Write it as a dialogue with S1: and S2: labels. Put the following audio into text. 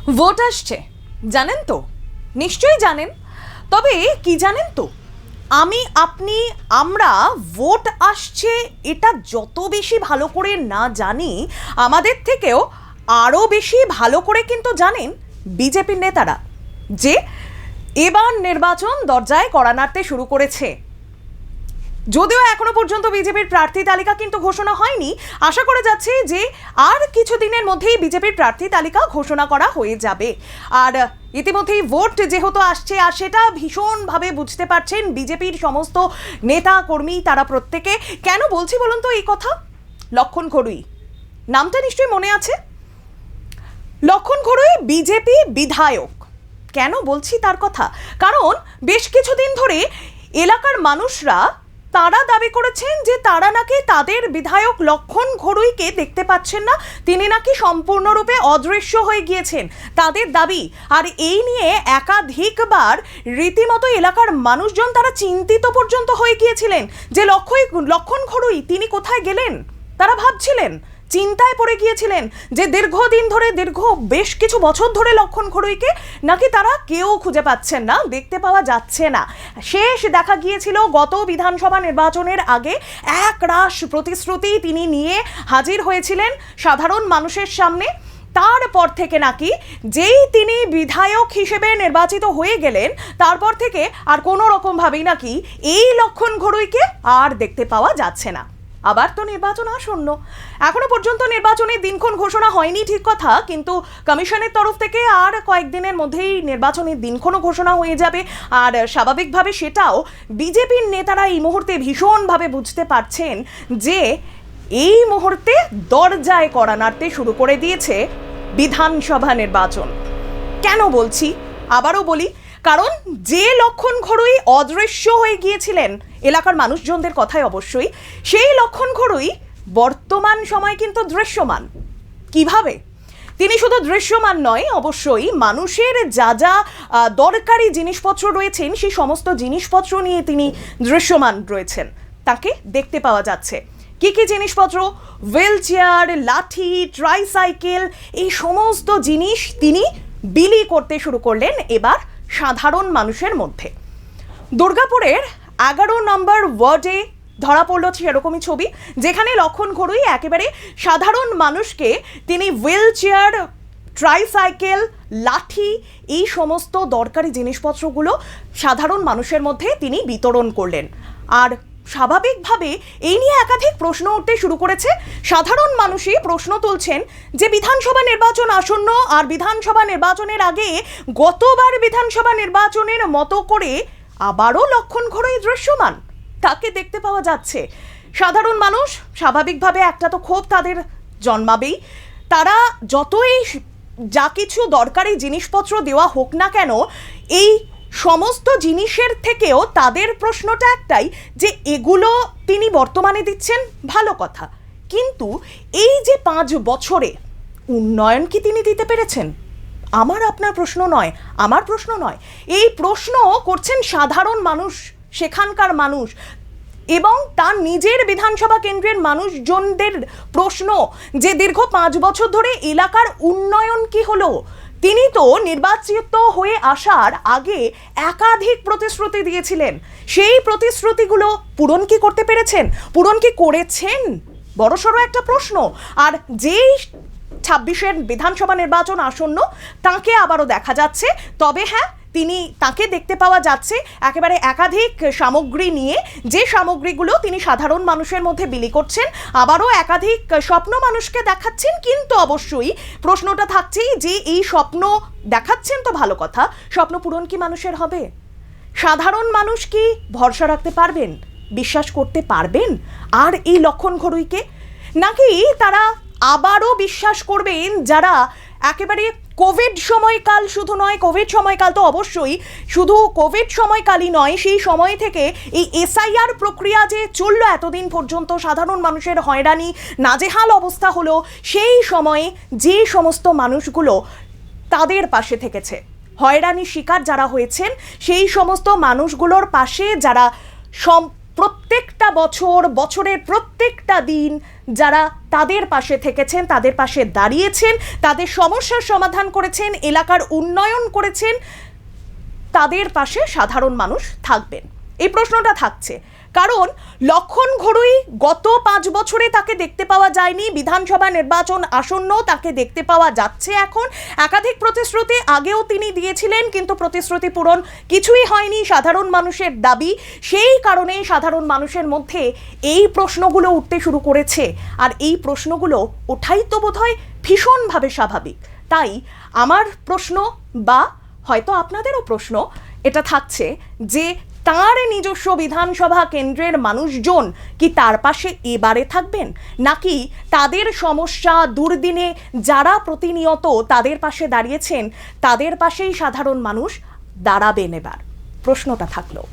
S1: Vote আসছে, জানেন তো? নিশ্চয়ই জানেন। তবে কি জানেন তো, আপনি আমরা ভোট আসছে এটা যত বেশি ভালো করে না জানি, আমাদের থেকেও আরও বেশি ভালো করে কিন্তু জানেন বিজেপির নেতারা, যে এবার নির্বাচন দরজায় কড়া নাড়তে শুরু করেছে। যদিও এখনো পর্যন্ত বিজেপির প্রার্থী তালিকা কিন্তু ঘোষণা হয়নি, আশা করা যাচ্ছে যে আর কিছুদিনের মধ্যেই বিজেপির প্রার্থী তালিকা ঘোষণা করা হয়ে যাবে। আর ইতিমধ্যেই ভোট যেহেতু আসছে, আর সেটা ভীষণভাবে বুঝতে পারছেন বিজেপির সমস্ত নেতা কর্মী, তারা প্রত্যেকে। কেন বলছি বলুন তো এই কথা? লক্ষণ ঘড়ুই নামটা নিশ্চয়ই মনে আছে। লক্ষণ ঘড়ুই বিজেপি বিধায়ক। কেন বলছি তার কথা? কারণ বেশ কিছুদিন ধরে এলাকার মানুষরা তারা দাবি করেছেন যে তারা নাকি তাদের বিধায়ক লক্ষণ ঘড়ুইকে দেখতে পাচ্ছেন না, তিনি নাকি সম্পূর্ণরূপে অদৃশ্য হয়ে গিয়েছেন, তাদের দাবি। আর এই নিয়ে একাধিকবার রীতিমতো এলাকার মানুষজন তারা চিন্তিত পর্যন্ত হয়ে গিয়েছিলেন যে লক্ষণ ঘড়ুই তিনি কোথায় গেলেন। তারা ভাবছিলেন, চিন্তায় পড়ে গিয়েছিলেন যে দীর্ঘদিন ধরে, বেশ কিছু বছর ধরে লক্ষণ ঘড়ুইকে নাকি তারা কেউ খুঁজে পাচ্ছেন না, দেখতে পাওয়া যাচ্ছে না। শেষ দেখা গিয়েছিল গত বিধানসভা নির্বাচনের আগে, এক রাশ প্রতিশ্রুতি তিনি নিয়ে হাজির হয়েছিলেন সাধারণ মানুষের সামনে। তারপর থেকে নাকি যেই তিনি বিধায়ক হিসেবে নির্বাচিত হয়ে গেলেন, তারপর থেকে আর কোনো রকমভাবেই নাকি এই লক্ষণ ঘড়ুইকে আর দেখতে পাওয়া যাচ্ছে না। আবার তো নির্বাচন আসন্ন, এখনো পর্যন্ত নির্বাচনের দিনক্ষণ ঘোষণা হয়নি ঠিক কথা, কিন্তু কমিশনের তরফ থেকে আর কয়েকদিনের মধ্যেই নির্বাচনের দিনক্ষণও ঘোষণা হয়ে যাবে। আর স্বাভাবিকভাবে সেটাও বিজেপির নেতারা এই মুহূর্তে ভীষণভাবে বুঝতে পারছেন যে এই মুহূর্তে দরজায় কড়া নাড়তে শুরু করে দিয়েছে বিধানসভা নির্বাচন। কেন বলছি? আবারও বলি, কারণ যে লক্ষণ ঘড়ুই অদৃশ্য হয়ে গিয়েছিলেন এলাকার মানুষজনদের কথায় অবশ্যই, সেই লক্ষণ ঘড়ুই বর্তমান সময় কিন্তু দৃশ্যমান। কিভাবে? তিনি শুধু দৃশ্যমান নয়, অবশ্যই মানুষের যা যা দরকারি জিনিসপত্র রয়েছেন সেই সমস্ত জিনিসপত্র নিয়ে তিনি দৃশ্যমান রয়েছেন, তাকে দেখতে পাওয়া যাচ্ছে। কি কি জিনিসপত্র? হুইল চেয়ার, লাঠি, ট্রাইসাইকেল, এই সমস্ত জিনিস তিনি বিলি করতে শুরু করলেন এবার সাধারণ মানুষের মধ্যে। দুর্গাপুরের 11 নম্বর ওয়ার্ডে ধরা পড়ল সেরকমই ছবি, যেখানে লক্ষণ ঘড়ুই একেবারে সাধারণ মানুষকে তিনি হুইল চেয়ার, ট্রাইসাইকেল, লাঠি, এই সমস্ত দরকারি জিনিসপত্রগুলো সাধারণ মানুষের মধ্যে তিনি বিতরণ করলেন। আর স্বাভাবিকভাবে এই নিয়ে একাধিক প্রশ্ন উঠতে শুরু করেছে। সাধারণ মানুষই প্রশ্ন তুলছেন যে বিধানসভা নির্বাচন আসন্ন, আর বিধানসভা নির্বাচনের আগে গতবার বিধানসভা নির্বাচনের মতো করে আবারও লক্ষণ ঘড়ুই দৃশ্যমান, তাকে দেখতে পাওয়া যাচ্ছে। সাধারণ মানুষ স্বাভাবিকভাবে একটা তো ক্ষোভ তাদের জন্মাবেই। তারা যতই যা কিছু দরকারি জিনিসপত্র দেওয়া হোক না কেন, এই সমস্ত জিনিসের থেকেও তাদের প্রশ্নটা একটাই, যে এগুলো তিনি বর্তমানে দিচ্ছেন ভালো কথা, কিন্তু এই যে 5 বছরে উন্নয়ন কি তিনি দিতে পেরেছেন? আমার আপনার প্রশ্ন নয়, আমার প্রশ্ন নয়, এই প্রশ্ন করছেন সাধারণ মানুষ, সেখানকার মানুষ, এবং তার নিজের বিধানসভা কেন্দ্রের মানুষজনদের প্রশ্ন যে দীর্ঘ 5 বছর ধরে এলাকার উন্নয়ন কি হলো। তিনি তো নির্বাচিত হয়ে আসার আগে একাধিক প্রতিশ্রুতি দিয়েছিলেন, সেই প্রতিশ্রুতিগুলো পূরণ কি করতে পেরেছেন? পূরণ কি করেছেন? বড়সড় একটা প্রশ্ন। আর যেই 26-এর বিধানসভা নির্বাচন আসন্ন, তাকে আবারও দেখা যাচ্ছে। তবে হ্যাঁ, তাকে দেখতে পাওয়া যাচ্ছে একেবারে একাধিক সামগ্রী নিয়ে, যে সামগ্রীগুলো তিনি সাধারণ মানুষের মধ্যে বিলি করছেন, আবারও একাধিক স্বপ্ন মানুষকে দেখাচ্ছেন। কিন্তু অবশ্যই প্রশ্নটা থাকছেই যে এই স্বপ্ন দেখাচ্ছেন তো ভালো কথা, স্বপ্ন পূরণ কি মানুষের হবে? সাধারণ মানুষ কি ভরসা রাখতে পারবেন, বিশ্বাস করতে পারবেন আর এই লক্ষণ ঘড়ুইকে? নাকি তারা আবারও বিশ্বাস করবেন যারা একেবারে কোভিড সময়কাল, শুধু নয় কোভিড সময়কাল তো অবশ্যই, শুধু কোভিড সময়কালই নয়, সেই সময় থেকে এই এসআইআর প্রক্রিয়া যে চললো এতদিন পর্যন্ত, সাধারণ মানুষের হয়রানি, নাজেহাল অবস্থা হলো, সেই সময়ে যে সমস্ত মানুষগুলো তাদের পাশে থেকেছে, হয়রানির শিকার যারা হয়েছেন, সেই সমস্ত মানুষগুলোর পাশে যারা প্রত্যেকটা বছর, বছরের প্রত্যেকটা দিন যারা তাদের পাশে থেকেছেন, তাদের পাশে দাঁড়িয়েছেন, তাদের সমস্যার সমাধান করেছেন, এলাকার উন্নয়ন করেছেন, তাদের পাশে সাধারণ মানুষ থাকবেন? এই প্রশ্নটা থাকছে, কারণ লক্ষণ ঘড়ুই গত 5 বছরে তাকে দেখতে পাওয়া যায়নি। বিধানসভা নির্বাচন আসন্ন, তাকে দেখতে পাওয়া যাচ্ছে এখন। একাধিক প্রতিশ্রুতি আগেও তিনি দিয়েছিলেন, কিন্তু প্রতিশ্রুতি পূরণ কিছুই হয়নি। সাধারণ মানুষের দাবি, সেই কারণেই সাধারণ মানুষের মধ্যে এই প্রশ্নগুলো উঠতে শুরু করেছে। আর এই প্রশ্নগুলো ওঠাই তো বোধহয় ভীষণভাবে স্বাভাবিক। তাই আমার প্রশ্ন, বা হয়তো আপনাদেরও প্রশ্ন এটা থাকছে যে তার নিজস্ব বিধানসভা কেন্দ্রের মানুষজন কি তার পাশে এবারে থাকবেন, নাকি তাদের সমস্যা দুর্দিনে যারা প্রতিনিয়ত তাদের পাশে দাঁড়িয়েছেন তাদের পাশেই সাধারণ মানুষ দাঁড়াবেন? এবার প্রশ্নটা থাকলো।